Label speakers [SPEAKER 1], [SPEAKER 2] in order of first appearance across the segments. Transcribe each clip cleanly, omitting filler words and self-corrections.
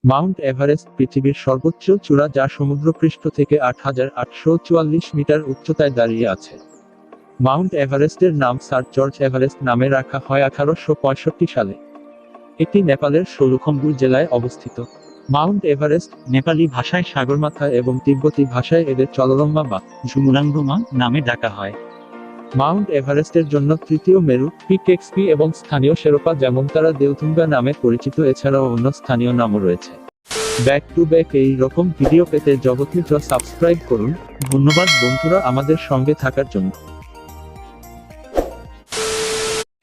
[SPEAKER 1] Mount Everest পৃথিবীর সর্বোচ্চ চূড়া যা সমুদ্রপৃষ্ঠ থেকে ৮,৮৪৪ মিটার উচ্চতায় দাঁড়িয়ে আছে। মাউন্ট এভারেস্টের নাম স্যার জর্জ এভারেস্ট নামে রাখা হয় ১৮৬৫ সালে। এটি নেপালের শোলুখম্বু জেলায় অবস্থিত। মাউন্ট এভারেস্ট নেপালি ভাষায় সাগরমাথা এবং তিব্বতী ভাষায় এদের চলরম্মা বা ঝুমুরাঙ্গমা নামে ডাকা হয়। মাউন্ট এভারেস্টের জন্য তৃতীয় মেরু পিক এক্সপি এবং স্থানীয় শেরপা যেমন তারা দেওতুঙ্গা নামে পরিচিত, এছাড়াও অন্য স্থানীয় নামও রয়েছে। ব্যাক টু ব্যাক এই রকম ভিডিও পেতে জগৎমিত্র সাবস্ক্রাইব করুন। ধন্যবাদ বন্ধুরা আমাদের সঙ্গে থাকার জন্য।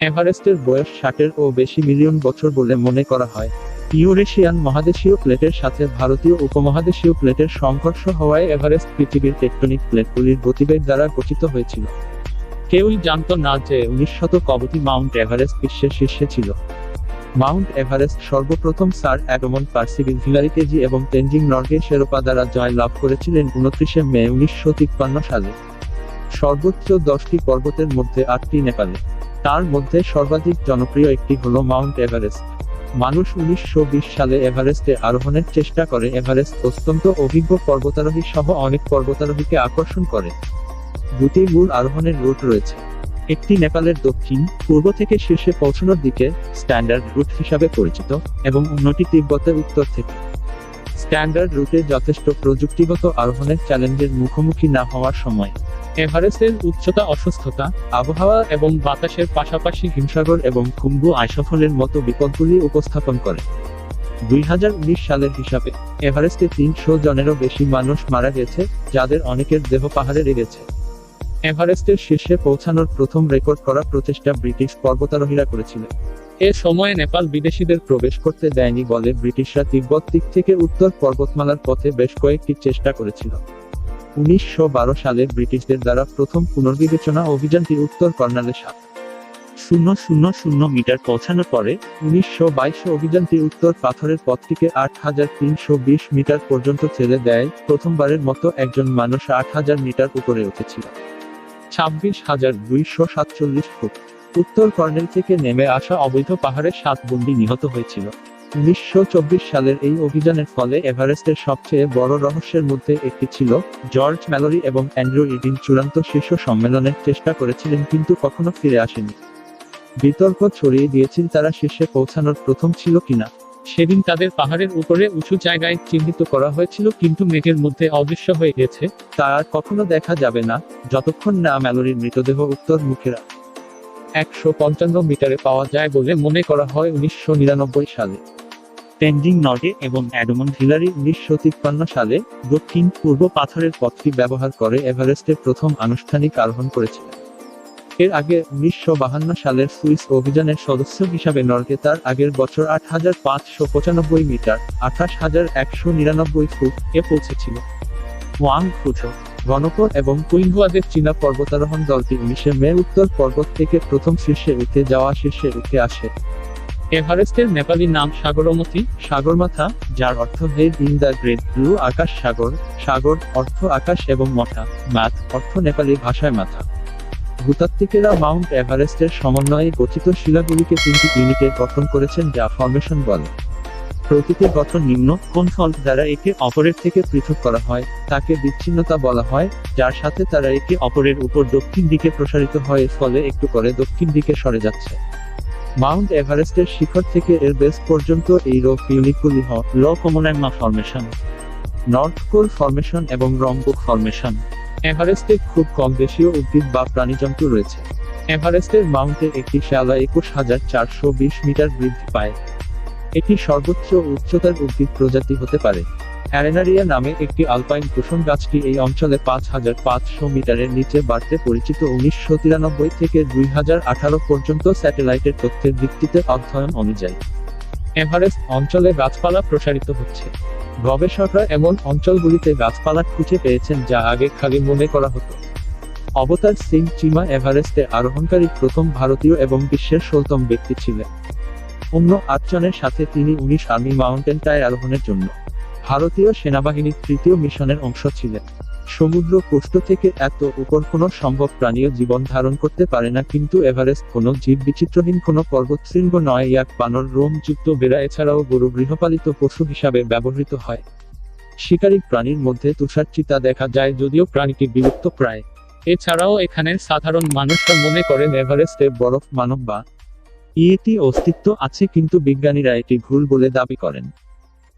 [SPEAKER 1] এভারেস্টের বয়স ৬০-এর ও বেশি মিলিয়ন বছর বলে মনে করা হয়। ইউরেশিয়ান মহাদেশীয় প্লেটের সাথে ভারতীয় উপমহাদেশীয় প্লেটের সংঘর্ষ হওয়ায় এভারেস্ট পৃথিবীর টেকটনিক প্লেটগুলির গতিবেগ দ্বারা গঠিত হয়েছিল। কেউই জানত না যে ১৯ শতক অবধি মাউন্ট এভারেস্ট বিশ্বের শীর্ষে ছিল। মাউন্ট এভারেস্ট সর্বপ্রথম স্যার এডমন্ড পার্সিভিল হিলারি কেজি এবং তেনজিং নরগে শেরপা দ্বারা জয় লাভ করেছিলেন ২৯শে মে ১৯৫৩ সালে। সর্বোচ্চ ১০টি পর্বতের মধ্যে ৮টি নেপালে। তার মধ্যে সর্বাধিক জনপ্রিয় একটি হল মাউন্ট এভারেস্ট। মানুষ ১৯২০ সালে এভারেস্টে আরোহণের চেষ্টা করে। এভারেস্ট অত্যন্ত অভিজ্ঞ পর্বতারোহী সহ অনেক পর্বতারোহীকে আকর্ষণ করে। দুটি মূল আরোহণের রুট রয়েছে। একটি নেপালের দক্ষিণ পূর্ব থেকে শীর্ষে পৌঁছানোর দিকে স্ট্যান্ডার্ড রুট হিসাবে পরিচিত, এবং অন্যটি তিব্বতের উত্তর থেকে। স্ট্যান্ডার্ড রুটে যথেষ্ট প্রযুক্তিগত আরোহণের চ্যালেঞ্জের মুখোমুখি না হওয়ার সময় এভারেস্টের উচ্চতা, অসুস্থতা, আবহাওয়া এবং বাতাসের পাশাপাশি হিমসাগর এবং খুম্বু আইসফলের মতো বিপদগুলি উপস্থাপন করে। ২০১৯ সালের হিসাবে এভারেস্টে ৩০০ জনেরও বেশি মানুষ মারা গেছে, যাদের অনেকের দেহ পাহাড়ে লেগেছে। এভারেস্টের শীর্ষে পৌঁছানোর প্রথম রেকর্ড করা প্রচেষ্টা ব্রিটিশ পর্বতারোহীরা করেছিলেন। এ সময়ে নেপাল বিদেশিদের প্রবেশ করতে দেয়নি বলে ব্রিটিশরা তিব্বত দিক থেকে উত্তর পর্বতমালার পথে বেশ কয়েকটি চেষ্টা করেছিল। ১৯১২ সালে ব্রিটিশদের দ্বারা প্রথম পুনর্বিবেচনা অভিযানটি উত্তর কর্নালে ৭,০০০ মিটার পৌঁছানোর পরে ১৯২২ অভিযানটি উত্তর পাথরের পথটিকে ৮,৩২০ মিটার পর্যন্ত ঠেলে দেয়। প্রথমবারের মতো একজন মানুষ ৮,০০০ মিটার উপরে উঠেছিল। ২৬,২৪৭ ফুট। উত্তর কর্নেল থেকে নেমে আসা অবৈধ পাহাড়ে ৭ বন্দী নিহত হয়েছিল। ১৯২৪ সালের এই অভিযানের ফলে এভারেস্টের সবচেয়ে বড় রহস্যের মধ্যে একটি ছিল, জর্জ ম্যালোরি এবং অ্যান্ড্রু ইডিন চূড়ান্ত শীর্ষ সম্মেলনের চেষ্টা করেছিলেন কিন্তু কখনো ফিরে আসেনি। বিতর্ক ছড়িয়ে দিয়েছিল তারা শীর্ষে পৌঁছানোর প্রথম ছিল কিনা। সেদিন তাদের পাহাড়ের উপরে উঁচু জায়গায় চিহ্নিত করা হয়েছিল, কিন্তু মেঘের মধ্যে অদৃশ্য হয়ে গেছে। তা আর কখনো দেখা যাবে না যতক্ষণ না ম্যালোরির মৃতদেহ উত্তর মুখেরা ১৫৫ মিটারে পাওয়া যায় বলে মনে করা হয় ১৯৯৯ সালে। তেনজিং নরগে এবং এডমন্ড হিলারি ১৯৫৩ সালে দক্ষিণ পূর্ব পাথরের পথটি ব্যবহার করে এভারেস্টের প্রথম আনুষ্ঠানিক আরোহণ করেছিলেন। এর আগে ১৯৫২ সালের সুইস অভিযানের সদস্য হিসাবে নরগে তার আগের বছর ৮,৫৯৫ মিটার ২৮,১৯৯ ফুট এ পৌঁছেছিল। ওয়াং ফুটো, গণপর এবং কুইংহুয়াদের চীনা পর্বতারোহণ দলটি ১৯শে মে উত্তর পর্বত থেকে প্রথম শীর্ষে উঠে আসে। এভারেস্টের নেপালি নাম সাগরমতি, সাগরমাথা, যার অর্থ head in the great blue আকাশ সাগর, সাগর অর্থ আকাশ এবং মথা, ম্যাথ অর্থ নেপালি ভাষায় মাথা। ভূতাত্ত্বিকেরা মাউন্ট এভারেস্টের সমন্বয়ে গঠিত শিলাগুলিকে ৩টি ইউনিটে গঠন করেছেন, যা ফর্মেশন বলে। প্রতিটি গঠন নিম্ন কোন ফল্ট দ্বারা একে অপরের থেকে পৃথক করা হয় তাকে বিচ্ছিন্নতা বলা হয়, যার সাথে তারা একে অপরের উপর দক্ষিণ দিকে প্রসারিত হয়, এর ফলে একটু করে দক্ষিণ দিকে সরে যাচ্ছে। মাউন্ট এভারেস্টের শিখর থেকে এর বেস পর্যন্ত এই রক ইউনিটগুলি ল কোমোনাইমা ফর্মেশন, নর্থ কোল ফর্মেশন এবং রম্বুক ফর্মেশন। এভারেস্টে খুব কম দেশীয় উদ্ভিদ বা প্রাণীজন্তু রয়েছে। এভারেস্টের মাউন্টে একটি শ্যাওলা ২১,৪২০ মিটার বৃদ্ধি পায়। এটি সর্বোচ্চ উচ্চতার উদ্ভিদ প্রজাতি হতে পারে। অ্যারেনারিয়া নামে একটি আলপাইন কুসুম গাছটি এই অঞ্চলে ৫,৫০০ মিটারের নিচে বাড়তে পরিচিত। ১৯৯৩ থেকে ২০১৮ পর্যন্ত স্যাটেলাইটের তথ্যের ভিত্তিতে অধ্যয়ন অনুযায়ী এভারেস্ট অঞ্চলে গাছপালা প্রসারিত হচ্ছে। গবেষকরা এমন অঞ্চলগুলিতে গাছপালা খুঁজে পেয়েছেন যা আগে খালি মনে করা হতো। অবতার সিং চিমা এভারেস্টে আরোহণকারী প্রথম ভারতীয় এবং বিশ্বের ১৬তম ব্যক্তি ছিলেন। অন্য ৮ জনের সাথে তিনি ১৯ আর্মি মাউন্টেন টাই আরোহণের জন্য ভারতীয় সেনাবাহিনীর তৃতীয় মিশনের অংশ ছিলেন। সমুদ্র পৃষ্ঠ থেকে এত উপর কোনো সম্ভব প্রাণীয় জীবন ধারণ করতে পারে না, কিন্তু এভারেস্ট কোনো জীব বিচিত্রহীন কোনো পর্বতশৃঙ্গ নয়। ইয়াক বানর, রোমযুক্ত বেড়া এছাড়াও গরু গৃহপালিত পশু হিসাবে ব্যবহৃত হয়। শিকারী প্রাণীর মধ্যে তুষার চিতা দেখা যায়, যদিও প্রাণীটি বিলুপ্ত প্রায়। এছাড়াও এখানের সাধারণ মানুষরা মনে করেন এভারেস্টে বরফ মানব বা ইয়েতি অস্তিত্ব আছে, কিন্তু বিজ্ঞানীরা এটি ভুল বলে দাবি করেন।